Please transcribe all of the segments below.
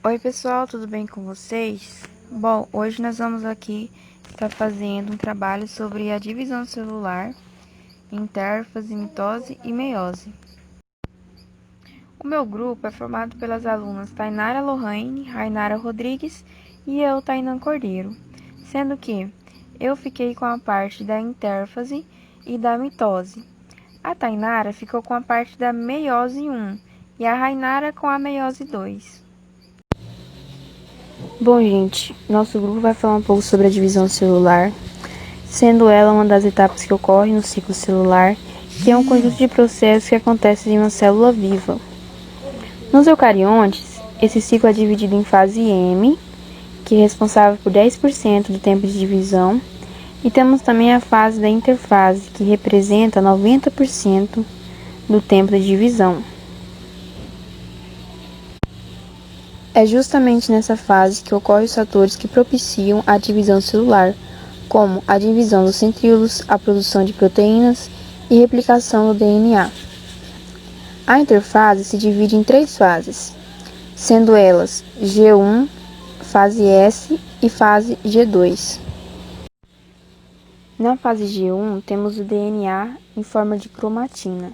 Oi pessoal, tudo bem com vocês? Bom, hoje nós vamos aqui estar fazendo um trabalho sobre a divisão celular, intérfase, mitose e meiose. O meu grupo é formado pelas alunas Tainara Lohane, Rainara Rodrigues e eu, Tainan Cordeiro, sendo que eu fiquei com a parte da intérfase e da mitose. A Tainara ficou com a parte da meiose 1 e a Rainara com a meiose 2. Bom, gente, nosso grupo vai falar um pouco sobre a divisão celular, sendo ela uma das etapas que ocorre no ciclo celular, que é um conjunto de processos que acontece em uma célula viva. Nos eucariontes, esse ciclo é dividido em fase M, que é responsável por 10% do tempo de divisão, e temos também a fase da interfase, que representa 90% do tempo de divisão. É justamente nessa fase que ocorrem os fatores que propiciam a divisão celular, como a divisão dos centríolos, a produção de proteínas e replicação do DNA. A interfase se divide em 3 fases, sendo elas G1, fase S e fase G2. Na fase G1 temos o DNA em forma de cromatina.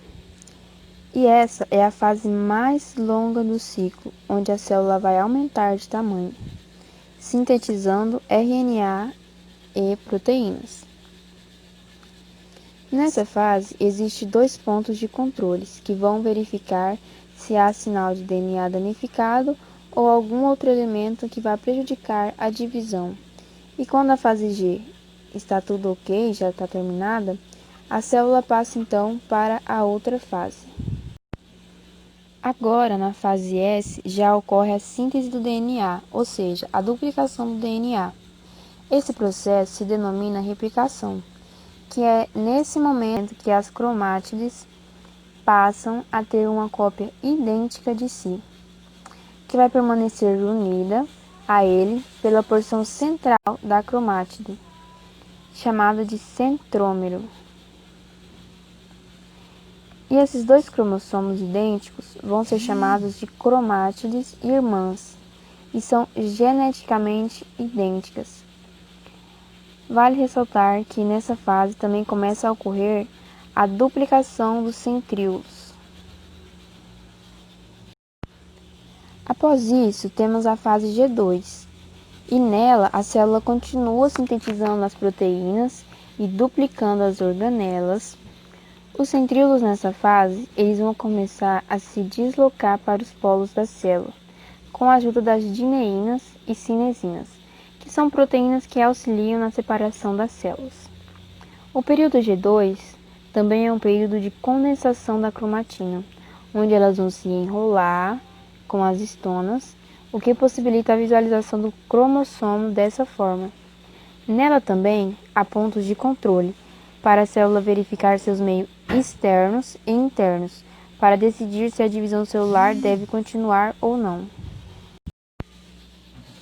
E essa é a fase mais longa do ciclo, onde a célula vai aumentar de tamanho, sintetizando RNA e proteínas. Nessa fase, existem 2 pontos de controles que vão verificar se há sinal de DNA danificado ou algum outro elemento que vai prejudicar a divisão. E quando a fase G está tudo ok, já está terminada, a célula passa então para a outra fase. Agora, na fase S, já ocorre a síntese do DNA, ou seja, a duplicação do DNA. Esse processo se denomina replicação, que é nesse momento que as cromátides passam a ter uma cópia idêntica de si, que vai permanecer unida a ele pela porção central da cromátide, chamada de centrômero. E esses 2 cromossomos idênticos vão ser chamados de cromátides irmãs e são geneticamente idênticas. Vale ressaltar que nessa fase também começa a ocorrer a duplicação dos centríolos. Após isso, temos a fase G2, e nela a célula continua sintetizando as proteínas e duplicando as organelas. Os centríolos nessa fase, eles vão começar a se deslocar para os polos da célula, com a ajuda das dineínas e cinesinas, que são proteínas que auxiliam na separação das células. O período G2 também é um período de condensação da cromatina, onde elas vão se enrolar com as histonas, o que possibilita a visualização do cromossomo dessa forma. Nela também há pontos de controle, para a célula verificar seus meios externos e internos, para decidir se a divisão celular deve continuar ou não.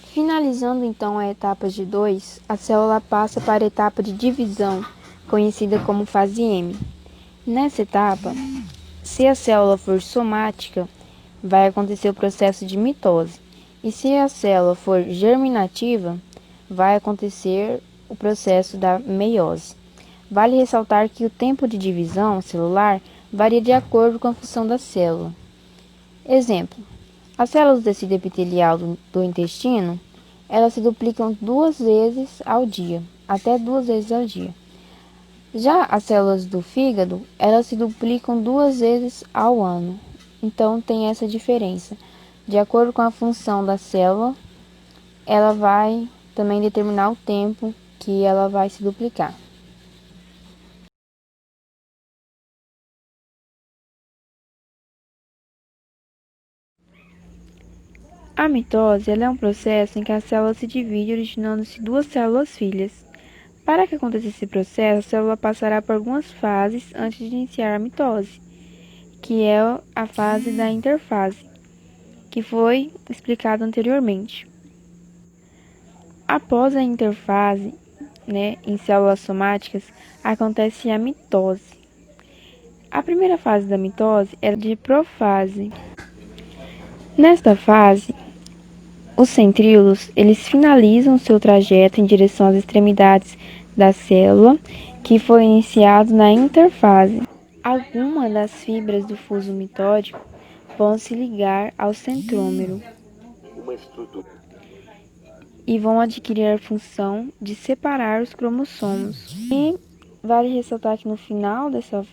Finalizando então a etapa G2, a célula passa para a etapa de divisão, conhecida como fase M. Nessa etapa, se a célula for somática, vai acontecer o processo de mitose, e se a célula for germinativa, vai acontecer o processo da meiose. Vale ressaltar que o tempo de divisão celular varia de acordo com a função da célula. Exemplo: as células do tecido epitelial do intestino, elas se duplicam 2 vezes ao dia, até 2 vezes ao dia. Já as células do fígado, elas se duplicam 2 vezes ao ano. Então tem essa diferença. De acordo com a função da célula, ela vai também determinar o tempo que ela vai se duplicar. A mitose ela é um processo em que a célula se divide, originando-se 2 células filhas. Para que aconteça esse processo, a célula passará por algumas fases antes de iniciar a mitose, que é a fase da interfase, que foi explicado anteriormente. Após a interfase, em células somáticas, acontece a mitose. A primeira fase da mitose é de profase. Nesta fase, Os centríolos, eles finalizam seu trajeto em direção às extremidades da célula, que foi iniciado na interfase. Algumas das fibras do fuso mitótico vão se ligar ao centrômero e vão adquirir a função de separar os cromossomos. E vale ressaltar que no final dessa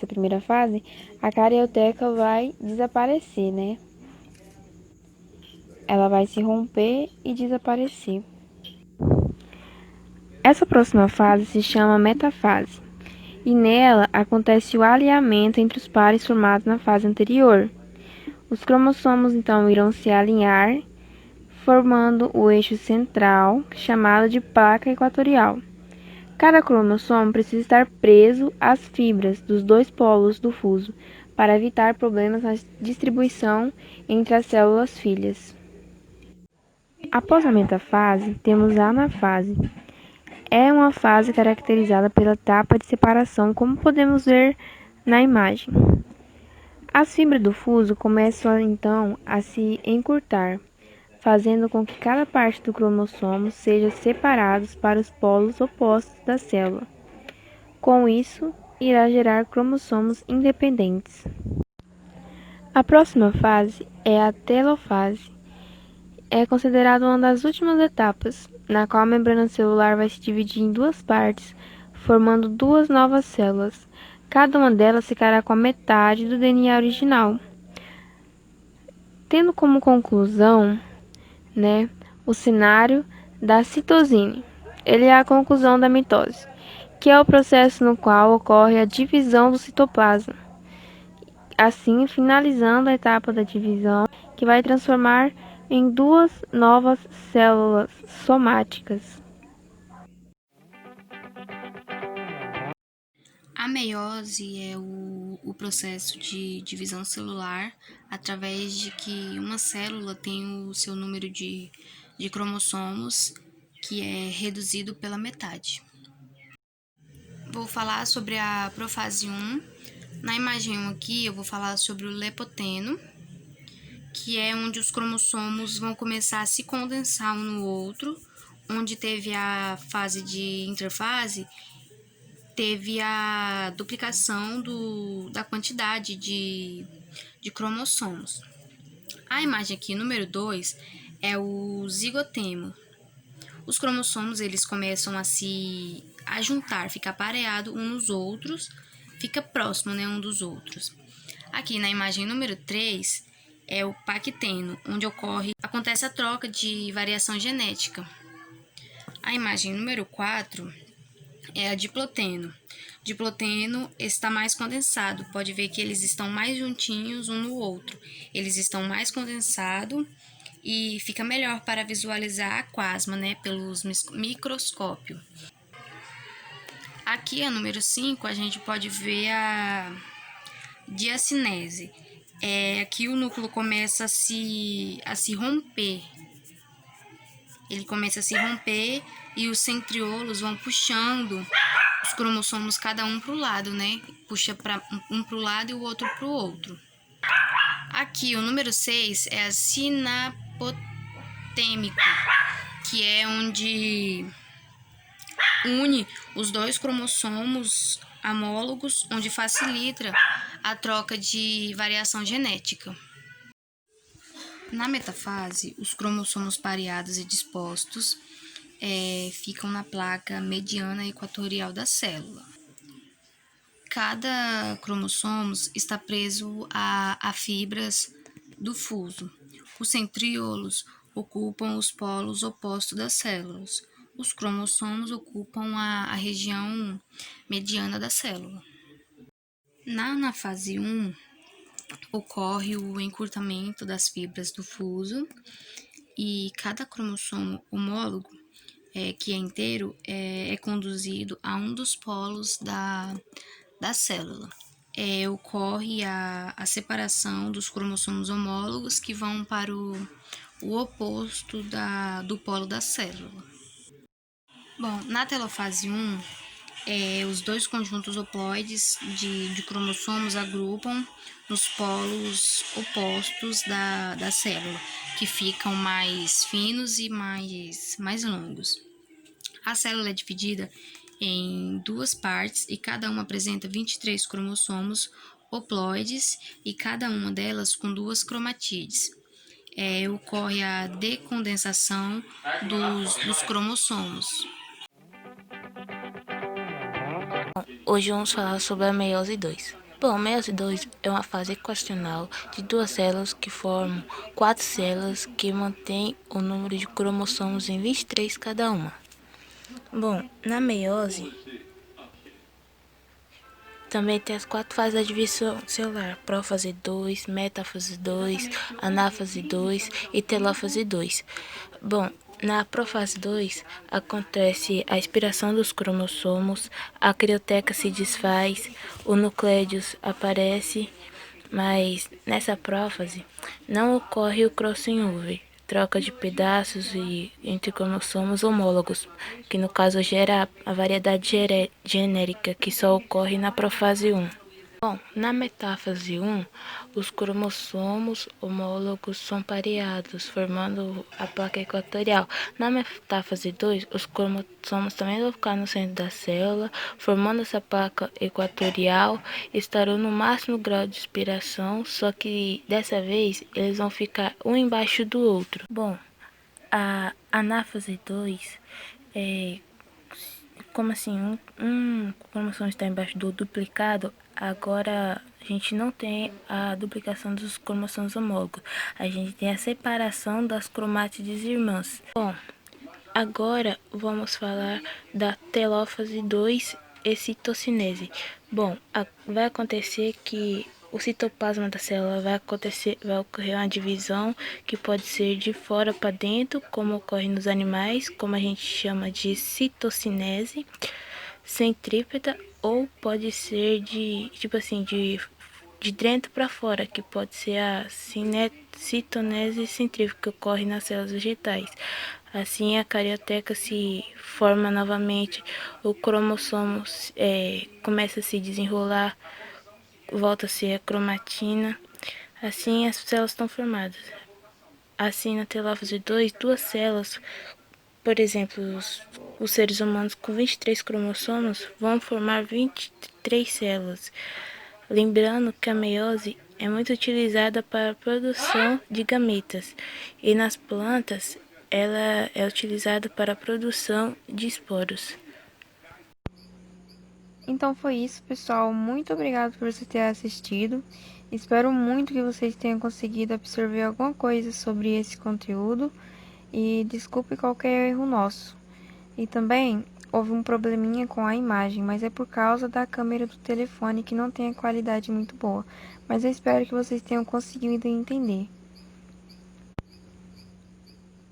primeira fase, a carioteca vai desaparecer, né? Ela vai se romper e desaparecer. Essa próxima fase se chama metafase, e nela acontece o alinhamento entre os pares formados na fase anterior. Os cromossomos então irão se alinhar, formando o eixo central, chamado de placa equatorial. Cada cromossomo precisa estar preso às fibras dos dois polos do fuso, para evitar problemas na distribuição entre as células filhas. Após a metafase, temos a anafase. É uma fase caracterizada pela etapa de separação, como podemos ver na imagem. As fibras do fuso começam então a se encurtar, fazendo com que cada parte do cromossomo seja separada para os polos opostos da célula. Com isso, irá gerar cromossomos independentes. A próxima fase é a telofase. É considerada uma das últimas etapas, na qual a membrana celular vai se dividir em duas partes, formando duas novas células. Cada uma delas ficará com a metade do DNA original. Tendo como conclusão, o cenário da citosine. Ele é a conclusão da mitose, que é o processo no qual ocorre a divisão do citoplasma. Assim, finalizando a etapa da divisão, que vai transformar em duas novas células somáticas. A meiose é o processo de divisão celular através de que uma célula tem o seu número de cromossomos que é reduzido pela metade. Vou falar sobre a profase 1. Na imagem 1 aqui eu vou falar sobre o lepoteno, que é onde os cromossomos vão começar a se condensar um no outro, onde teve a fase de interfase, teve a duplicação da quantidade de cromossomos. A imagem aqui, número 2, é o zigotemo. Os cromossomos, eles começam a juntar, ficar pareado uns nos outros, fica próximo, né, um dos outros. Aqui na imagem número 3 é o pacteno, onde acontece a troca de variação genética. A imagem número 4 é a diploteno. Diploteno está mais condensado, pode ver que eles estão mais juntinhos um no outro. Eles estão mais condensados e fica melhor para visualizar a quasma, né, pelos microscópio. Aqui, a número 5, a gente pode ver a diacinese. Aqui o núcleo começa a se romper. Ele começa a se romper e os centriolos vão puxando os cromossomos cada um para o lado, né? Puxa um para o lado e o outro para o outro. Aqui, o número 6 é a sinapotêmico, que é onde une os dois cromossomos homólogos, onde facilita a troca de variação genética. Na metafase, os cromossomos pareados e dispostos ficam na placa mediana equatorial da célula. Cada cromossomo está preso a fibras do fuso. Os centríolos ocupam os polos opostos das células. Os cromossomos ocupam a região mediana da célula. Na fase 1, ocorre o encurtamento das fibras do fuso e cada cromossomo homólogo, que é inteiro, é conduzido a um dos polos da célula. Ocorre a separação dos cromossomos homólogos que vão para o oposto do polo da célula. Bom, na telofase 1, os dois conjuntos haploides de cromossomos agrupam nos polos opostos da célula, que ficam mais finos e mais longos. A célula é dividida em duas partes e cada uma apresenta 23 cromossomos haploides e cada uma delas com duas cromatídeos. Ocorre a decondensação dos cromossomos. Hoje vamos falar sobre a meiose 2. Bom, a meiose 2 é uma fase equacional de duas células que formam quatro células que mantêm o número de cromossomos em 23 cada uma. Bom, na meiose também tem as quatro fases da divisão celular: prófase 2, metáfase 2, anáfase 2 e telófase 2. Bom, na prófase 2 acontece a expiração dos cromossomos, a crioteca se desfaz, o nucleus aparece, mas nessa prófase não ocorre o crossing over, troca de pedaços entre cromossomos homólogos, que no caso gera a variedade genérica que só ocorre na prófase 1. Bom, na metáfase 1, os cromossomos homólogos são pareados, formando a placa equatorial. Na metáfase 2, os cromossomos também vão ficar no centro da célula, formando essa placa equatorial, estarão no máximo grau de expiração, só que dessa vez eles vão ficar um embaixo do outro. Bom, a anáfase 2 como assim, um cromossomo está embaixo do duplicado, agora a gente não tem a duplicação dos cromossomos homólogos, a gente tem a separação das cromátides irmãs. Bom, agora vamos falar da telófase 2 e citocinese. Bom, vai acontecer que o citoplasma da célula vai ocorrer uma divisão que pode ser de fora para dentro, como ocorre nos animais, como a gente chama de citocinese centrípeta, ou pode ser de dentro para fora, que pode ser a citonese centrífuga, que ocorre nas células vegetais. Assim, a carioteca se forma novamente, o cromossomo começa a se desenrolar, volta a ser a cromatina. Assim, as células estão formadas. Assim, na telófase 2, duas células, por exemplo, os seres humanos com 23 cromossomos vão formar 23 células. Lembrando que a meiose é muito utilizada para a produção de gametas e nas plantas ela é utilizada para a produção de esporos. Então foi isso, pessoal. Muito obrigado por você ter assistido. Espero muito que vocês tenham conseguido absorver alguma coisa sobre esse conteúdo. E desculpe qualquer erro nosso. E também houve um probleminha com a imagem, mas é por causa da câmera do telefone que não tem a qualidade muito boa. Mas eu espero que vocês tenham conseguido entender.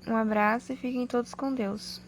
Um abraço e fiquem todos com Deus.